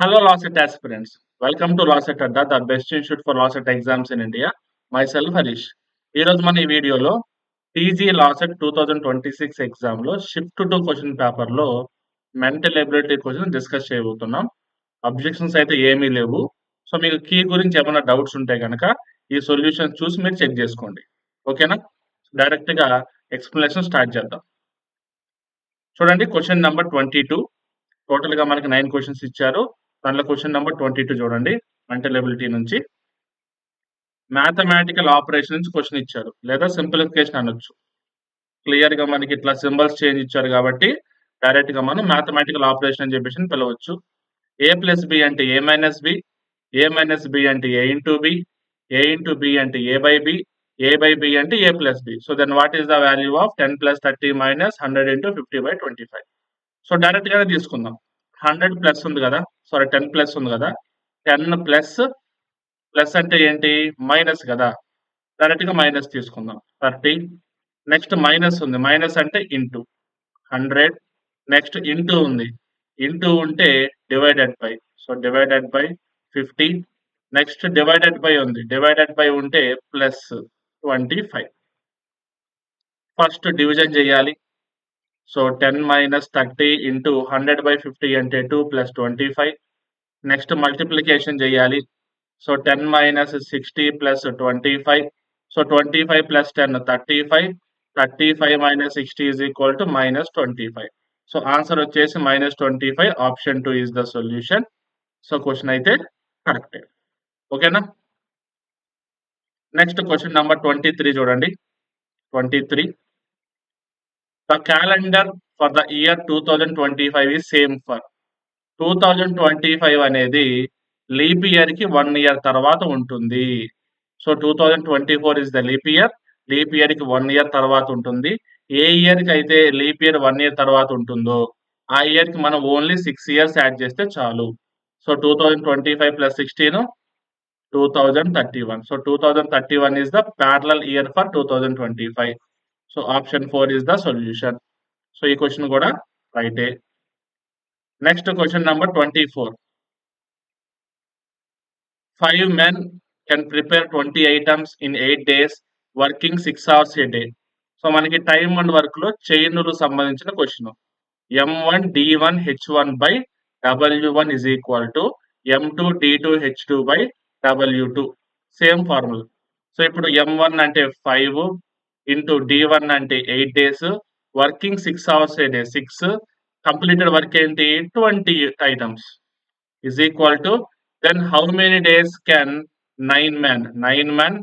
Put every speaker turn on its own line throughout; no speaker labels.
Hello, LawSet aspirants. Welcome to LawSet Adda, the best institute for LawSet exams in India. Myself, Harish. ఈరోజు మన ఈ వీడియోలో TG LAWCET 2026 ఎగ్జామ్లో shift to question పేపర్లో mental ability question discuss చేయబోతున్నాం. Objections అయితే ఏమీ లేవు. సో మీకు కీ గురించి ఏమైనా డౌట్స్ ఉంటే కనుక ఈ సొల్యూషన్ చూసి మీరు చెక్ చేసుకోండి. ఓకేనా? డైరెక్ట్గా ఎక్స్ప్లెనేషన్ స్టార్ట్ చేద్దాం. చూడండి, క్వశ్చన్ నెంబర్ 22. టోటల్గా మనకి 9 క్వశ్చన్స్ ఇచ్చారు. దాంట్లో క్వశ్చన్ నెంబర్ 22 చూడండి. మెంటల్ ఎబిలిటీ నుంచి మ్యాథమెటికల్ ఆపరేషన్ నుంచి క్వశ్చన్ ఇచ్చారు, లేదా సింప్లిఫికేషన్ అనొచ్చు. క్లియర్ గా మనకి ఇట్లా సింబల్స్ చేంజ్ ఇచ్చారు కాబట్టి డైరెక్ట్ గా మనం మ్యాథమెటికల్ ఆపరేషన్ అని చెప్పేసి పిలవచ్చు. ఏ ప్లస్ బి అంటే A minus B, A minus B అంటే A into B, A into B అంటే A by B, A by B అంటే A plus B. So then what is the value of 10 plus 30 minus 100 into 50/25. So direct గానే తీసుకుందాం. 100 plus ఉంది కదా, sorry 10 plus ఉంది కదా, 10 plus plus అంటే ఏంటి, మైనస్ కదా, డైరెక్ట్ గా మైనస్ తీసుకుందాం. 30 నెక్స్ట్ మైనస్ ఉంది, మైనస్ అంటే ఇంటూ 100, నెక్స్ట్ ఇంటూ ఉంది, ఇంటూ ఉంటే divided by, so divided by 50, next divided by ఉంది, డివైడెడ్ బై ఉంటే ప్లస్ 25. ఫస్ట్ డివిజన్ చేయాలి. సో 10 మైనస్ 30 ఇంటూ 100/50 అంటే 2 ప్లస్ 25. నెక్స్ట్ మల్టిప్లికేషన్ చేయాలి. So 10 minus 60 plus 25. So 25 plus 10 35. 35 minus 60 is equal to minus 25. So answer వచ్చేసి minus 25. Option 2 is the solution. So question అయితే కరెక్టే. ఓకేనా? Next question number 23 చూడండి. 23. The calendar for the year 2025 is same for 2025 అనేది leap year కి 1 year తర్వాత ఉంటుంది. So 2024 is the leap year, leap year కి 1 ఇయర్ తర్వాత ఉంటుంది. ఏ ఇయర్ కి అయితే లీప్ ఇయర్ 1 ఇయర్ తర్వాత ఉంటుందో ఆ ఇయర్ కి మనం ఓన్లీ 6 ఇయర్స్ యాడ్ చేస్తే చాలు. So 2025 plus 16 2031. So 2031 is the parallel year for 2025. So option 4 is the solution. So ఈ క్వశ్చన్ కూడా రైటే. Next question number 24. 5 men can prepare 20 items in 8 days working 6 hours a day. So మనకి time and work లో చైన్లు సంబంధించిన question. M1 D1 H1 by W1 is equal to M2 D2 H2 by W2. Same formula. So ఇప్పుడు M1 అంటే 5 into D1 అంటే 8 days, working 6 hours ఏ day 6, completed work ఏంటి 20 items is equal to, then how many days can 9 men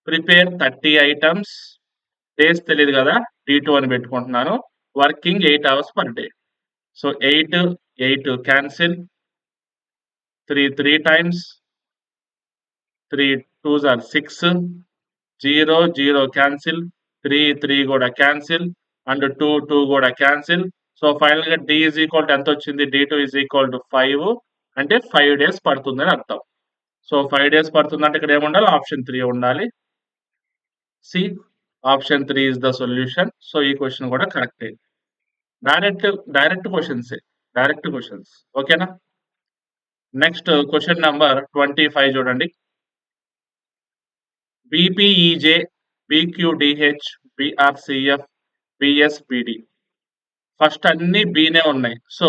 prepare 30 items. Days తెలియదు కదా, D2 అని పెట్టుకుంటున్నాను. Working 8 hours per day. So 8 cancel, 3 times, 3 2s are 6, 0 cancel, 3 కూడా cancel, and 2 కూడా cancel. So final గా D is equal to ఎంత వచ్చింది, D2 is equal to 5, అంటే 5 days పడుతుందని అర్థం. సో 5 days పడుతుందంటే ఇక్కడ ఏముండాలి, ఆప్షన్ 3 ఉండాలి. C option 3 is the solution. So ఈ క్వశ్చన్ కూడా కరెక్టే. Direct questions. ఓకేనా? నెక్స్ట్ క్వశ్చన్ నెంబర్ 25 చూడండి. బీపీఈజే, బీక్యూడిహెచ్, బీఆర్సిఎఫ్, బిఎస్పిడి. ఫస్ట్ అన్ని బీనే ఉన్నాయి. సో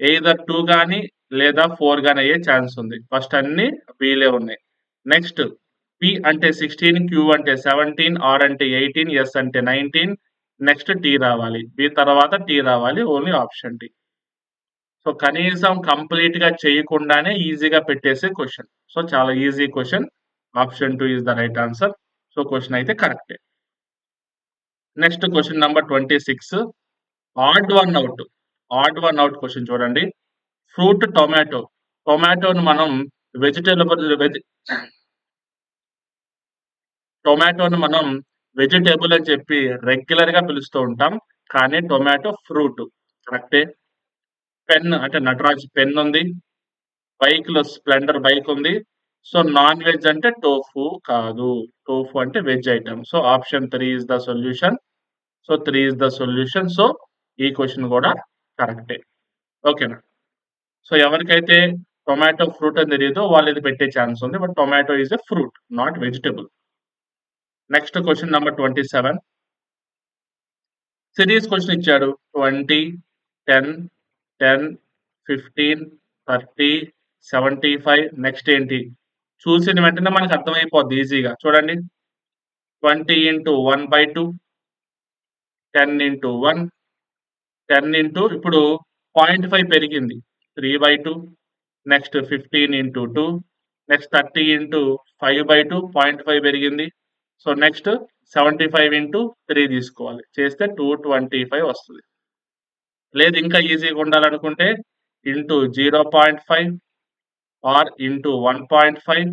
ఎయిదర్ 2 కానీ లేదా 4 కానీ అయ్యే ఛాన్స్ ఉంది. ఫస్ట్ అన్ని బీలే ఉన్నాయి. నెక్స్ట్ పి అంటే 16, క్యూ అంటే 17, ఆర్ అంటే 18, ఎస్ అంటే 19, నెక్స్ట్ టీ రావాలి, బి తర్వాత టీ రావాలి, ఓన్లీ ఆప్షన్ టీ. సో కనీసం కంప్లీట్ గా చేయకుండానే ఈజీగా పెట్టేసే క్వశ్చన్. సో చాలా easy question. Option 2 is the right answer. So question అయితే కరెక్టే. Next question number 26. Odd one out question చూడండి. Fruit tomato. టొమాటోను మనం వెజిటేబుల్ అని చెప్పి రెగ్యులర్ గా పిలుస్తూ ఉంటాం, కానీ టొమాటో ఫ్రూట్. కరెక్టే. పెన్ అంటే నటరాజ్ పెన్ ఉంది. బైక్ లో స్ప్లెండర్ బైక్ ఉంది. సో నాన్ వెజ్ అంటే టోఫు కాదు, టోఫు అంటే veg item. So option 3 is the solution. So 3 is the solution. So ఈ క్వశ్చన్ కూడా కరెక్టే. ఓకేనా? సో ఎవరికైతే టొమాటో ఫ్రూట్ అని తెలియదో వాళ్ళు ఇది పెట్టే ఛాన్స్ ఉంది. But tomato is a fruit, not vegetable. Next question number 27. Series question ఇచ్చాడు. 20, 10, 10, 15, 30, 75. నెక్స్ట్ ఏంటి? చూసిన వెంటనే మనకు అర్థమైపోద్ది ఈజీగా. చూడండి. 20 into 1/2, 10 into 1, 10 into ఇప్పుడు 0.5 పెరిగింది. 3/2, నెక్స్ట్ 15 into 2, నెక్స్ట్ 30 into 5/2, 0.5 పెరిగింది. సో నెక్స్ట్ 75 into 3 తీసుకోవాలి. చేస్తే 225 వస్తుంది. లేదు ఇంకా ఈజీగా ఉండాలనుకుంటే into 0.5 or into 1.5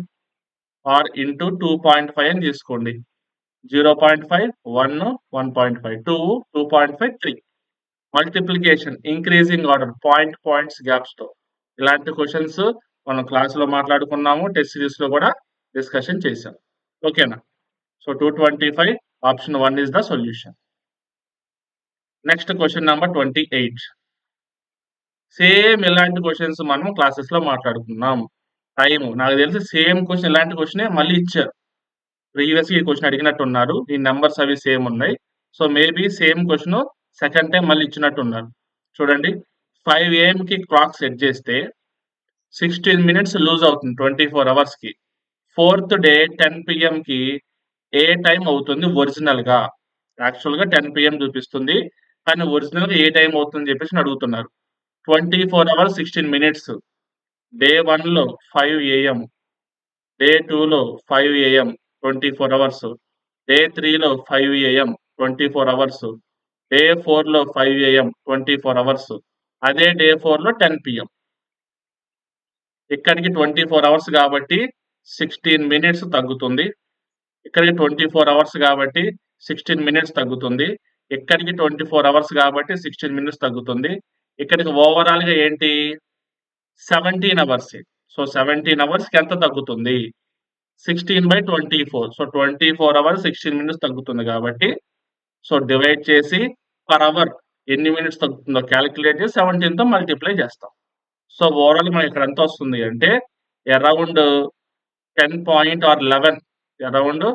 or into 2.5 అని తీసుకోండి. 0.5, 1, 1.5, 2, 2.5, 3. Multiplication increasing order points gaps తో. ఇలాంటి క్వశ్చన్స్ మనం క్లాసులో మాట్లాడుకున్నాము, టెస్ట్ సిరీస్ లో కూడా డిస్కషన్ చేశాం. ఓకేనా? So 225 option 1 is the solution. Next question number 28. Same ఇలాంటి క్వశ్చన్స్ మనం క్లాసెస్ లో మాట్లాడుకున్నాం. టైం నాకు తెలిసి సేమ్ క్వశ్చన్ ఇలాంటి క్వశ్చనే మళ్ళీ ఇచ్చారు. ప్రీవియస్ ఈ క్వశ్చన్ అడిగినట్టున్నారు. ఈ నెంబర్స్ అవి సేమ్ ఉన్నాయి. So maybe same question second time మళ్ళీ ఇచ్చినట్టున్నారు. చూడండి. 5 AM కి క్లాక్ సెట్ చేస్తే 16 minutes లూజ్ అవుతుంది 24 hours కి. 4th డే 10 PM కి ఏ టైం అవుతుంది ఒరిజినల్ గా? యాక్చువల్ గా 10 PM చూపిస్తుంది, కానీ ఒరిజినల్ గా ఏ టైం అవుతుంది చెప్పేసి అడుగుతున్నారు. 24 hours 16 minutes. డే 1 లో 5 AM, డే 2 లో 5 AM 24 hours, డే 3 లో 5 AM 24 hours, డే 4 లో 5 AM 24 hours, అదే డే 4 లో 10 PM. ఇక్కడికి 24 hours కాబట్టి 16 minutes తగ్గుతుంది. ఇక్కడికి 24 hours కాబట్టి 16 minutes తగ్గుతుంది. ఇక్కడికి 24 hours కాబట్టి 16 minutes తగ్గుతుంది. ఇక్కడికి ఓవరాల్ గా ఏంటి? 17 hours. సో 17 hours కి ఎంత తగ్గుతుంది? 16/24. సో 24 hours 16 minutes తగ్గుతుంది కాబట్టి సో డివైడ్ చేసి పర్ అవర్ ఎన్ని మినిట్స్ తగ్గుతుందో క్యాలిక్యులేట్ చేసి 17 తో మల్టిప్లై చేస్తాం. సో ఓవరాల్ మనకి ఇక్కడ ఎంత వస్తుంది అంటే అరౌండ్ 10 ఆర్ 11, అరౌండ్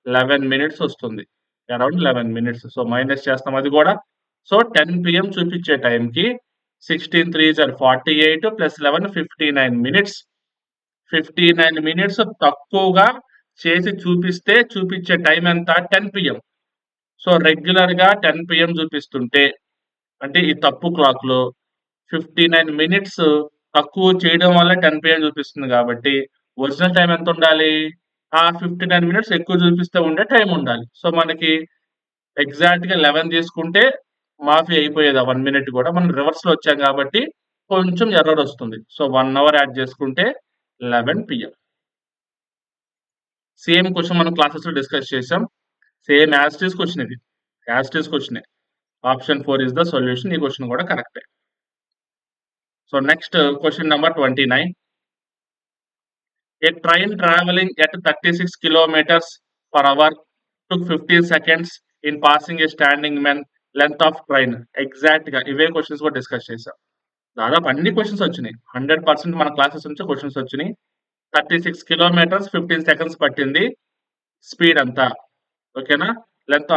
11 minutes వస్తుంది. Around 11 minutes. సో మైనస్ చేస్తాం అది కూడా. సో 10 PM చూపించే టైంకి 16 3s are 48 plus 11 59 minutes. 59 minutes తక్కువగా చేసి చూపించే టైం ఎంత? 10 PM. సో రెగ్యులర్ గా 10 PM చూపిస్తుంటే అంటే ఈ తప్పు క్లాక్ లో 59 minutes తక్కువ చేయడం వల్ల 10 PM చూపిస్తుంది కాబట్టి ఒరిజినల్ టైం ఎంత ఉండాలి? ఆ 59 minutes ఎక్కువ చూపిస్తే ఉండే టైం ఉండాలి. సో మనకి ఎగ్జాక్ట్ గా 11 తీసుకుంటే మాఫీ అయిపోయేది ఆ 1 minute కూడా. మనం రివర్స్ లో వచ్చాం కాబట్టి కొంచెం ఎర్రర్ వస్తుంది. సో 1 hour యాడ్ చేసుకుంటే 11 PM. సేమ్ క్వశ్చన్ మనం క్లాసెస్ లో డిస్కస్ చేసాం. Same as it is question ఇది. యాజ్ ఇట్ ఈస్ క్వశ్చనే. Option 4 is the solution. ఈ క్వశ్చన్ కూడా కరెక్టే. So next question number 29. A train traveling at 36 kilometers per hour took 15 seconds in passing a standing man. Length of train. Exact గా ఇవే questions కూడా discuss చేసాం. దాదాపు అన్ని క్వశ్చన్స్ వచ్చినాయి. 100% మన క్లాసెస్ నుంచి క్వశ్చన్స్ వచ్చినాయి. 36 kilometers 15 seconds పట్టింది. స్పీడ్ అంతా ఓకేనా? లెంత్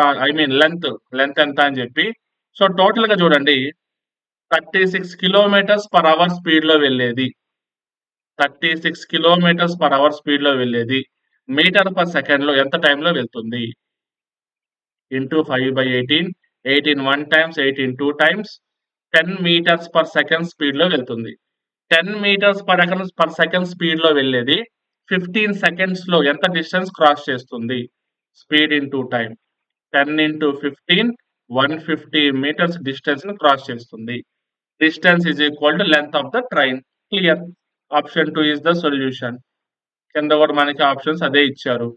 లెంత్ ఎంత అని చెప్పి. సో టోటల్ గా చూడండి 36 kilometers per hour స్పీడ్ లో వెళ్ళేది. 36 kilometers per hour స్పీడ్ లో వెళ్ళేది మీటర్ పర్ సెకండ్ లో ఎంత టైంలో వెళ్తుంది? Into 5/18, 18 1 times, 18 2 times, 10 meters per second speed లో వెళ్తుంది. 10 meters per second స్పీడ్ లో వెళ్ళేది 15 seconds లో ఎంత డిస్టెన్స్ క్రాస్ చేస్తుంది? Speed into time. 10 into 15, 150 meters distance ని క్రాస్ చేస్తుంది. Distance is equal to length of the train. Clear. Option 2 is the solution. కింద కూడా మనకి ఆప్షన్స్ అదే ఇచ్చారు.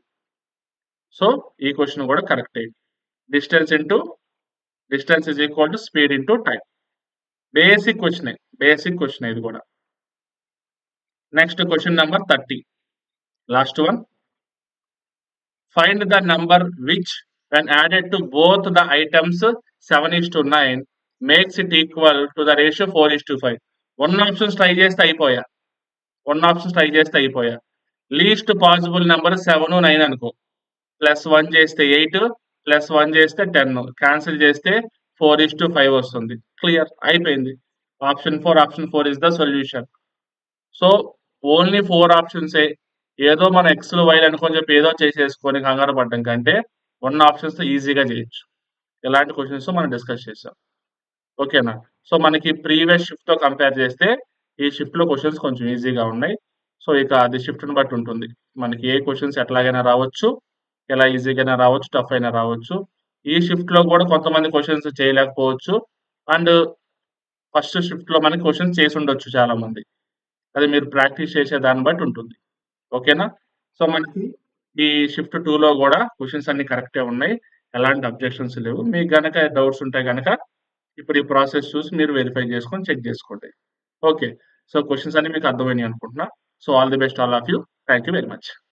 సో ఈ క్వశ్చన్ కూడా కరెక్టే. Distance is equal to speed into time. Basic question ఇది కూడా. Next question number 30. Last one. Find the number which when added to both the items 7:9 makes it equal to the ratio 4:5. 1 options try చేస్తే అయిపోయా. 1 options try చేస్తే అయిపోయా. Least possible number 7, 9 అనుకో. +1 చేస్తే 8, +1 చేస్తే 10, cancel చేస్తే 4:5 వస్తుంది. క్లియర్ అయిపోయింది. Option 4 is the solution. So, only 4 ఆప్షన్సే. ఏదో మనం ఎక్స్‌లు, వైలు అనుకోని చెప్పి ఏదో చేసేసుకొని కంగారు పడడం కంటే 1 ఆప్షన్స్‌తో ఈజీగా చేయొచ్చు. ఇలాంటి క్వెషన్స్ మనం డిస్కస్ చేసాం. ఓకేనా? సో, మనకి ప్రీవియస్ షిఫ్ట్‌తో కంపేర్ చేస్తే ఈ షిఫ్ట్‌లో క్వెషన్స్ కొంచెం ఈజీగా ఉన్నాయి. సో, ఇక అది షిఫ్ట్‌ని బట్టి ఉంటుంది. మనకి ఏ క్వెషన్స్ ఎట్లాగైనా రావచ్చు. ఎలా ఈజీగైనా రావచ్చు, టఫ్ అయినా రావచ్చు. ఈ షిఫ్ట్‌లో కూడా కొంతమంది క్వెషన్స్ చేయలేకపోవచ్చు. అండ్ ఫస్ట్ షిఫ్ట్‌లో మనకి క్వెషన్స్ చేసుండొచ్చు చాలా మంది. అది మీరు ప్రాక్టీస్ చేసే దాన్ని బట్టి ఉంటుంది. ఓకేనా? సో, మనకి ఈ షిఫ్ట్ 2లో గూడా క్వెషన్స్ అన్నీ కరెక్టే ఉన్నాయి. ఎలాంటి అబ్జెక్షన్స్ లేవు. మీకు గనక డౌట్స్ ఉంటే గనక ఇప్పుడు ఈ ప్రాసెస్ చూసి మీరు వెరిఫై చేసుకొని చెక్ జేసుకోండి. ఓకే. సో, క్వెషన్స్ అన్నీ మీకు అర్థమైనాయి అనుకుంటున్నా. So, all the best all of you. Thank you very much.